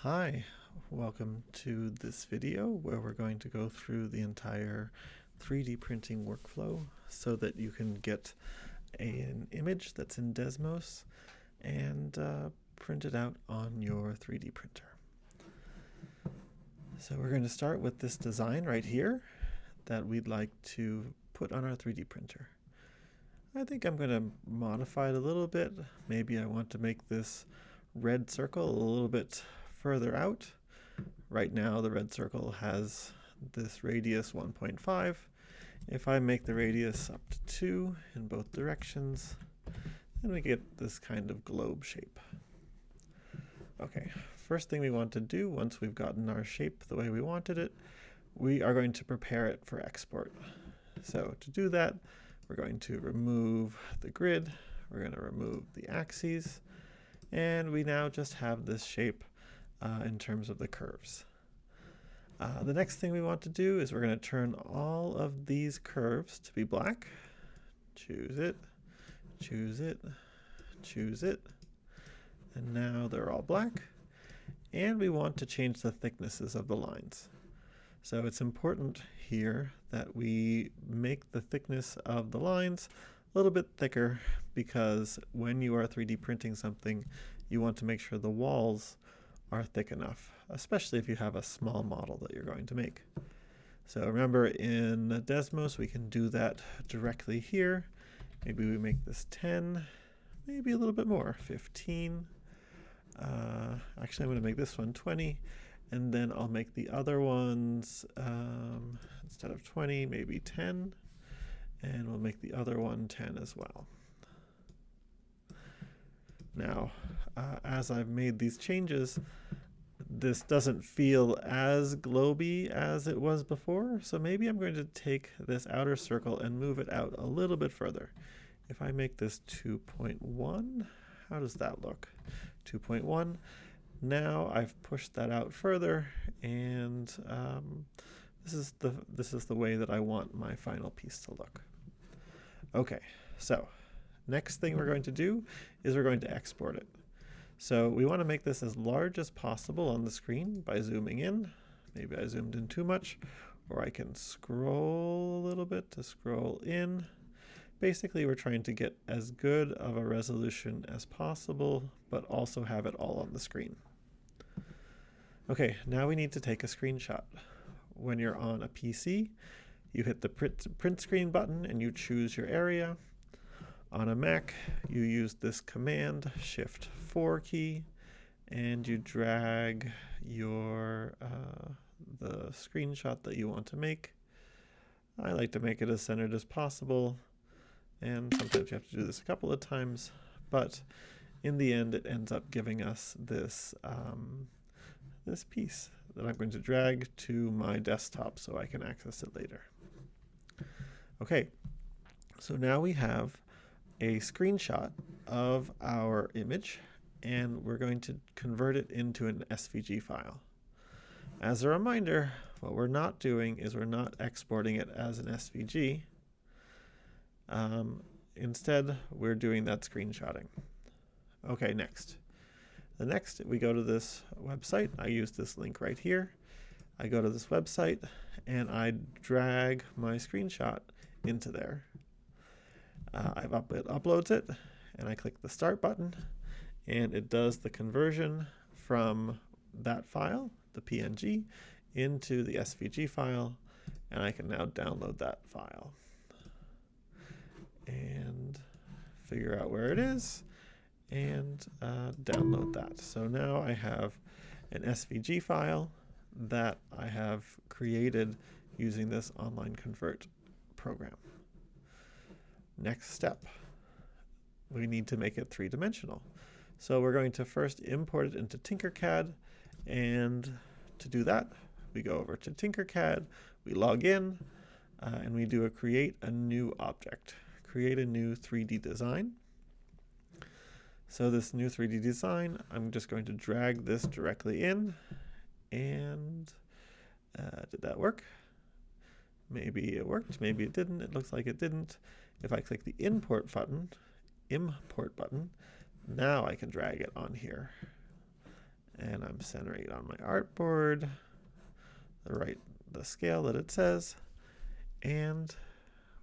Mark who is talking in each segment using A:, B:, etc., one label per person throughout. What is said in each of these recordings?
A: Hi, welcome to this video where we're going to go through the entire 3D printing workflow so that you can get an image that's in Desmos and print it out on your 3D printer. So we're going to start with this design right here that we'd like to put on our 3D printer. I think I'm going to modify it a little bit. Maybe I want to make this red circle a little bit further out. Right now the red circle has this radius 1.5. If I make the radius up to 2 in both directions, then we get this kind of globe shape. Okay, first thing we want to do once we've gotten our shape the way we wanted it, we are going to prepare it for export. So to do that, we're going to remove the grid, we're going to remove the axes, and we now just have this shape in terms of the curves. The next thing we want to do is we're going to turn all of these curves to be black. Choose it, choose it, choose it, and now they're all black. And we want to change the thicknesses of the lines. So it's important here that we make the thickness of the lines a little bit thicker, because when you are 3D printing something, you want to make sure the walls are thick enough, especially if you have a small model that you're going to make. So remember, in Desmos we can do that directly here. Maybe we make this 10, maybe a little bit more, 15. Actually I'm going to make this one 20, and then I'll make the other ones instead of 20, maybe 10, and we'll make the other one 10 as well. Now, as I've made these changes, this doesn't feel as globy as it was before, so maybe I'm going to take this outer circle and move it out a little bit further. If I make this 2.1, how does that look? 2.1. Now I've pushed that out further, and this is the way that I want my final piece to look. Okay, so next thing we're going to do is we're going to export it. So we want to make this as large as possible on the screen by zooming in. Maybe I zoomed in too much, or I can scroll a little bit to scroll in. Basically, we're trying to get as good of a resolution as possible, but also have it all on the screen. Okay, now we need to take a screenshot. When you're on a PC, you hit the print screen button and you choose your area. On a Mac, you use this Command Shift 4 key, and you drag your the screenshot that you want to make. I like to make it as centered as possible, and sometimes you have to do this a couple of times, but in the end it ends up giving us this this piece that I'm going to drag to my desktop so I can access it later. Okay, so now we have a screenshot of our image, and we're going to convert it into an SVG file. As a reminder, what we're not doing is we're not exporting it as an SVG. Instead, we're doing that screenshotting. Okay, next. We go to this website. I use this link right here. I go to this website and I drag my screenshot into there. It uploads it, and I click the start button, and it does the conversion from that file, the PNG, into the SVG file, and I can now download that file and figure out where it is and download that. So now I have an SVG file that I have created using this online convert program. Next step, we need to make it three-dimensional. So we're going to first import it into Tinkercad, and to do that, we go over to Tinkercad, we log in, and we do create a new object, create a new 3D design. So this new 3D design, I'm just going to drag this directly in, and did that work? Maybe it worked, maybe it didn't. It looks like it didn't. If I click the import button, now I can drag it on here. And I'm centering it on my artboard, the scale that it says. And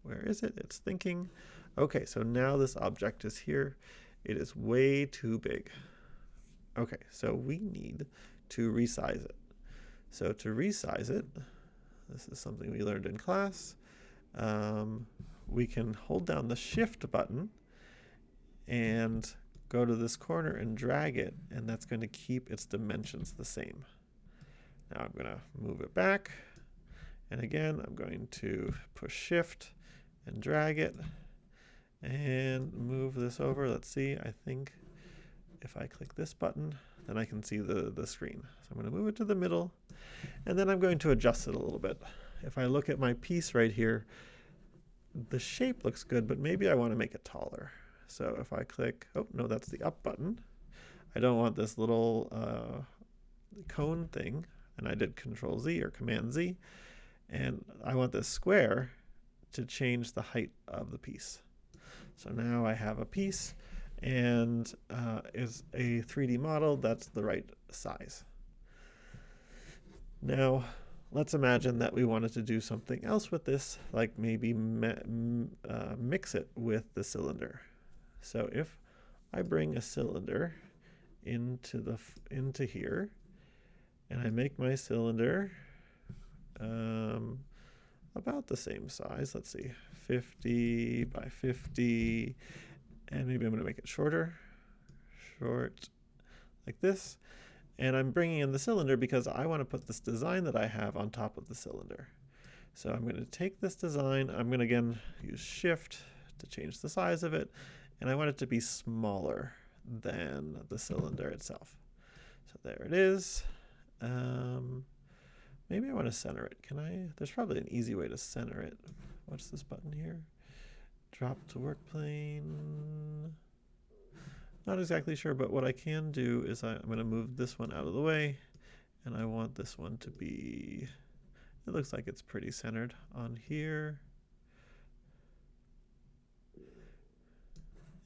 A: where is it? It's thinking. Okay, so now this object is here. It is way too big. Okay, so we need to resize it. So to resize it, this is something we learned in class. We can hold down the Shift button and go to this corner and drag it, and that's going to keep its dimensions the same. Now I'm going to move it back, and again I'm going to push Shift and drag it and move this over. Let's see, I think if I click this button, then I can see the screen. So I'm going to move it to the middle, and then I'm going to adjust it a little bit. If I look at my piece right here, the shape looks good, but maybe I want to make it taller. So if I click, oh no, that's the up button. I don't want this little cone thing, and I did Control Z or Command Z, and I want this square to change the height of the piece. So now I have a piece, and is a 3D model that's the right size. Now let's imagine that we wanted to do something else with this, like maybe mix it with the cylinder. So if I bring a cylinder into here, and I make my cylinder about the same size, let's see, 50 by 50, and maybe I'm going to make it short, like this. And I'm bringing in the cylinder because I want to put this design that I have on top of the cylinder. So I'm going to take this design, I'm going to again use Shift to change the size of it, and I want it to be smaller than the cylinder itself. So there it is. Maybe I want to center it. Can I? There's probably an easy way to center it. What's this button here? Drop to work plane. Not exactly sure, but what I can do is I'm going to move this one out of the way, and I want this one to be, it looks like it's pretty centered on here.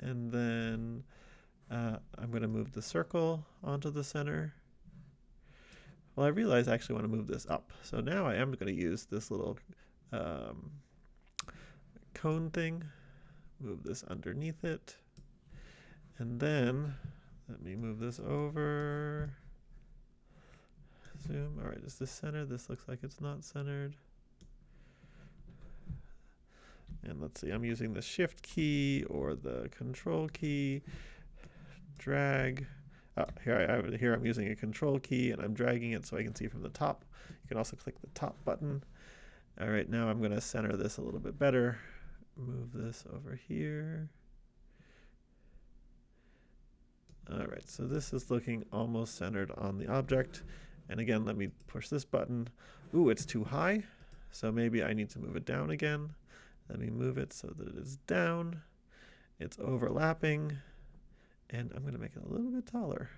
A: And then I'm going to move the circle onto the center. Well, I realize I actually want to move this up. So now I am going to use this little cone thing, move this underneath it. And then let me move this over. Zoom. All right, is this centered? This looks like it's not centered. And let's see, I'm using the Shift key or the Control key. Drag. Oh, here I'm using a Control key, and I'm dragging it so I can see from the top. You can also click the top button. All right, now I'm going to center this a little bit better. Move this over here. All right, so this is looking almost centered on the object. And again, let me push this button. Ooh, it's too high. So maybe I need to move it down again. Let me move it so that it is down. It's overlapping. And I'm going to make it a little bit taller.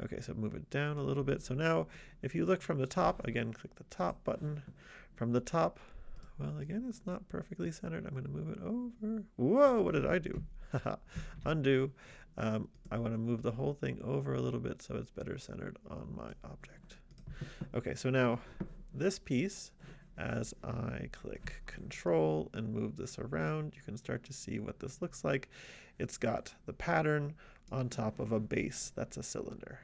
A: Okay, so move it down a little bit. So now, if you look from the top, again, click the top button. From the top, well, again, it's not perfectly centered. I'm going to move it over. Whoa, what did I do? Undo. I want to move the whole thing over a little bit so it's better centered on my object. Okay, so now this piece, as I click Control and move this around, you can start to see what this looks like. It's got the pattern on top of a base that's a cylinder.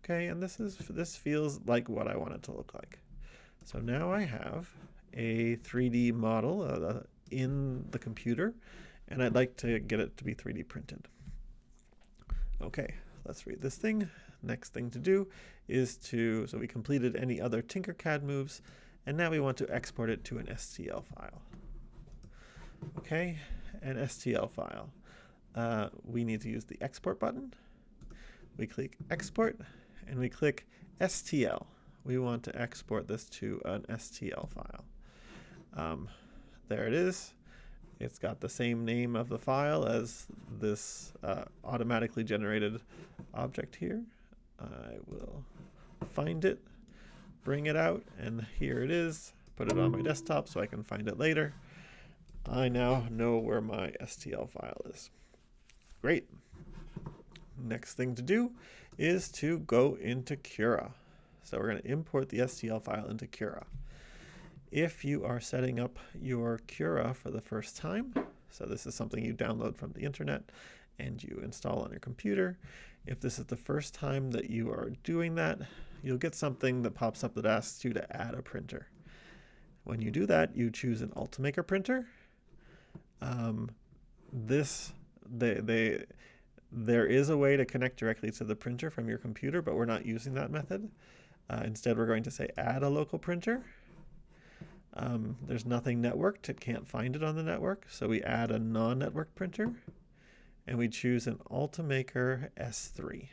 A: Okay, and this feels like what I want it to look like. So now I have a 3D model in the computer, and I'd like to get it to be 3D printed. Okay, let's read this thing. Next thing to do is so we completed any other Tinkercad moves, and now we want to export it to an STL file. Okay, an STL file. We need to use the export button. We click export, and we click STL. We want to export this to an STL file. There it is. It's got the same name of the file as this automatically generated object here. I will find it, bring it out, and here it is. Put it on my desktop so I can find it later. I now know where my STL file is. Great. next thing to do is to go into Cura. So we're going to import the STL file into Cura. If you are setting up your Cura for the first time, so this is something you download from the internet and you install on your computer. If this is the first time that you are doing that, you'll get something that pops up that asks you to add a printer. When you do that, you choose an Ultimaker printer. There is a way to connect directly to the printer from your computer, but we're not using that method. Instead, we're going to say add a local printer. There's nothing networked. It can't find it on the network. So we add a non-network printer and we choose an Ultimaker S3.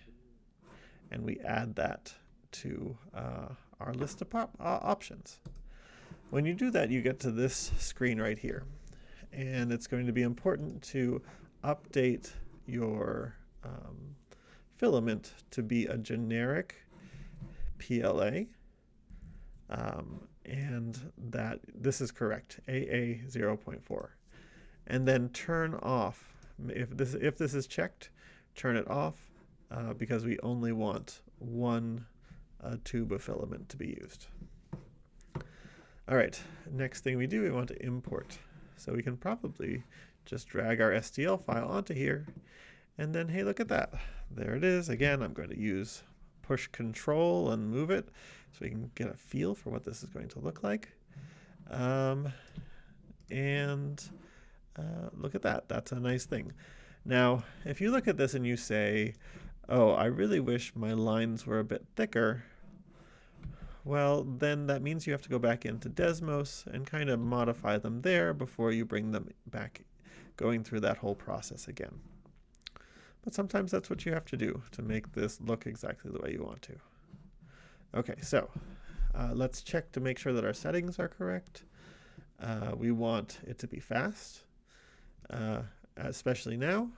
A: And we add that to our list of options. When you do that, you get to this screen right here. And it's going to be important to update your filament to be a generic PLA. And that this is correct, AA 0.4. And then turn off, if this is checked, turn it off because we only want one tube of filament to be used. All right, next thing we do, we want to import. So we can probably just drag our STL file onto here, and then, hey, look at that. There it is. Again, I'm going to use push Control and move it so we can get a feel for what this is going to look like. Look at that. That's a nice thing. Now, if you look at this and you say, oh, I really wish my lines were a bit thicker, well, then that means you have to go back into Desmos and kind of modify them there before you bring them back, going through that whole process again. But sometimes that's what you have to do to make this look exactly the way you want to. Okay, so let's check to make sure that our settings are correct. We want it to be fast, especially now.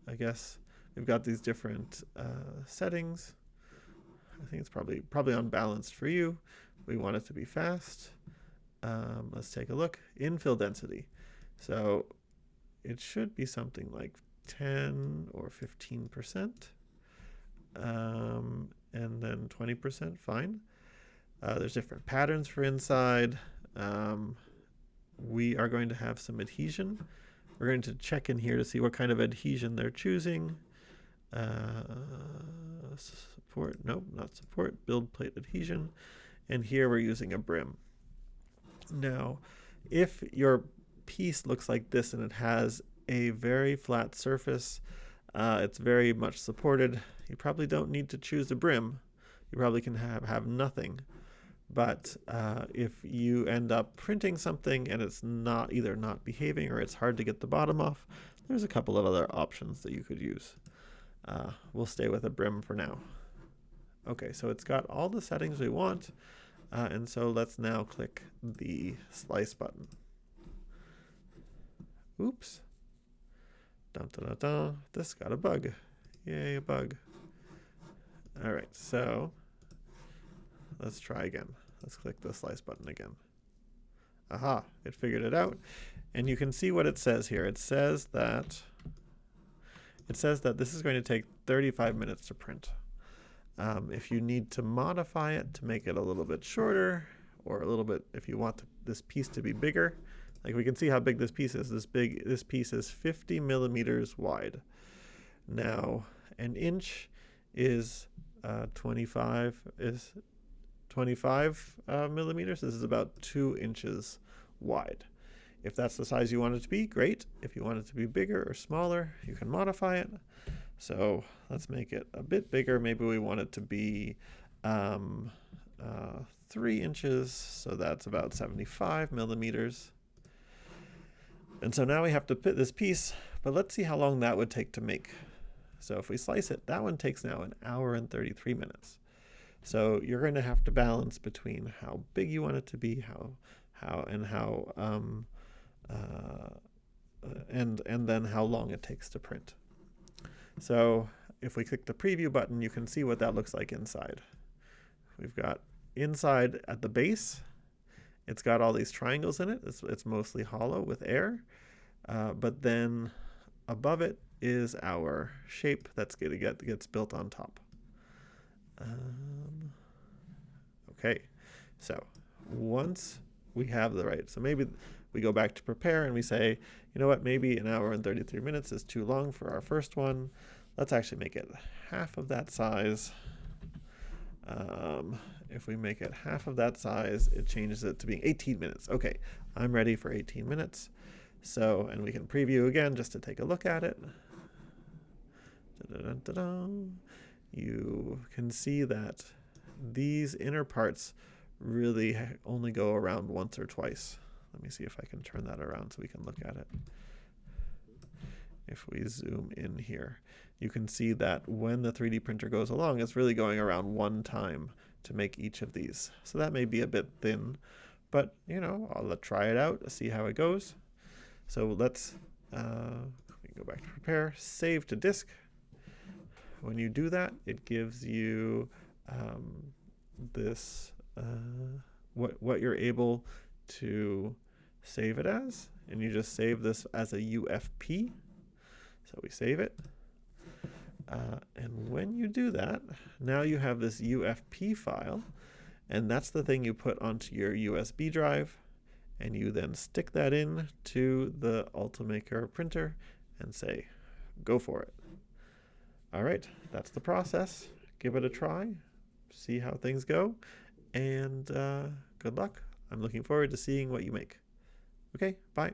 A: I guess we've got these different settings. I think it's probably unbalanced for you. We want it to be fast. Let's take a look. Infill density. So it should be something like 10 or 15%. And then 20%, fine. There's different patterns for inside. We are going to have some adhesion. We're going to check in here to see what kind of adhesion they're choosing. Support, nope, not support, build plate adhesion. And here we're using a brim. Now, if your piece looks like this and it has a very flat surface, it's very much supported, you probably don't need to choose a brim. You probably can have nothing. But if you end up printing something and it's either not behaving or it's hard to get the bottom off, there's a couple of other options that you could use. We'll stay with a brim for now. Okay, so it's got all the settings we want, and so let's now click the slice button. Oops. Dun, dun, dun, dun. This got a bug. Yay, a bug. All right, so let's try again. Let's click the slice button again. Aha, it figured it out. And you can see what it says here. It says that this is going to take 35 minutes to print. If you need to modify it to make it a little bit shorter, or a little bit, if you want this piece to be bigger, like we can see how big this piece is. This piece is 50 millimeters wide. Now, an inch is 25 millimeters. This is about 2 inches wide. If that's the size you want it to be, great. If you want it to be bigger or smaller, you can modify it. So let's make it a bit bigger. Maybe we want it to be 3 inches, so that's about 75 millimeters. And so now we have to put this piece, but let's see how long that would take to make. So if we slice it, that one takes now 1 hour and 33 minutes. So you're going to have to balance between how big you want it to be, and then how long it takes to print. So if we click the preview button, you can see what that looks like inside. We've got inside at the base, it's got all these triangles in it. It's mostly hollow with air, but then above it is our shape that's going to gets built on top. Okay, so once we have the right, so maybe we go back to prepare and we say, you know what, maybe an hour and 33 minutes is too long for our first one. Let's actually make it half of that size. If we make it half of that size, it changes it to being 18 minutes. Okay, I'm ready for 18 minutes. So, and we can preview again just to take a look at it. You can see that these inner parts really only go around once or twice. Let me see if I can turn that around so we can look at it. If we zoom in here, you can see that when the 3D printer goes along, it's really going around one time to make each of these. So that may be a bit thin, but you know, I'll try it out, see how it goes. So let's we go back to prepare, save to disk. When you do that, it gives you this what you're able to save it as, and you just save this as a UFP. So we save it. And when you do that, now you have this UFP file, and that's the thing you put onto your USB drive, and you then stick that in to the Ultimaker printer and say, go for it. All right, that's the process. Give it a try, see how things go, and good luck. I'm looking forward to seeing what you make. Okay, bye.